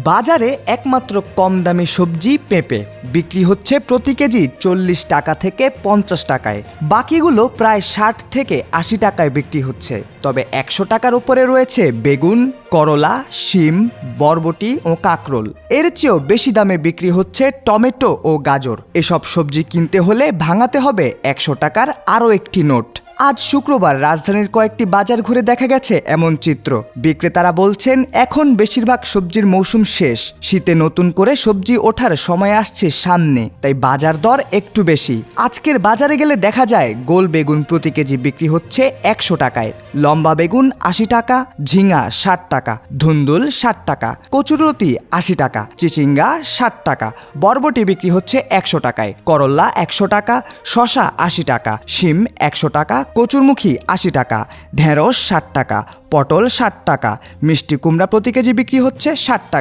বাজারে একমাত্র কম দামি সবজি পেঁপে বিক্রি হচ্ছে প্রতি কেজি 40 টাকা থেকে 50 টাকায়। বাকিগুলো প্রায় 60 থেকে 80 টাকায় বিক্রি হচ্ছে। তবে 100 টাকার উপরে রয়েছে বেগুন, করলা, শিম, বরবটি ও কাঁকরোল। এর চেয়েও বেশি দামে বিক্রি হচ্ছে টমেটো ও গাজর। এসব সবজি কিনতে হলে ভাঙাতে হবে 100 টাকার আরও একটি নোট। আজ শুক্রবার রাজধানীর কয়েকটি বাজার ঘুরে দেখা গেছে এমন চিত্র। বিক্রেতারা বলছেন এখন বেশিরভাগ সবজির মৌসুম শেষ, শীতে নতুন করে সবজি ওঠার সময় আসছে সামনে, তাই বাজার দর একটু বেশি। আজকের বাজারে গেলে দেখা যায় গোল বেগুন প্রতি কেজি বিক্রি হচ্ছে 100 টাকায়, লম্বা বেগুন 80 টাকা, ঝিঙা 60 টাকা, ধুন্দুল 60 টাকা, কচুরলতি 80 টাকা, চিচিঙ্গা 60 টাকা, বরবটি বিক্রি হচ্ছে 100 টাকায়, করল্লা 100 টাকা, শসা 80 টাকা, শিম 100 টাকা, কচুরমুখী 80 টাকা, ঢেঁড়স 60 টাকা, পটল 60 টাকা, মিষ্টি কুমড়া প্রতি কেজি বিক্রি হচ্ছে 60 টাকা।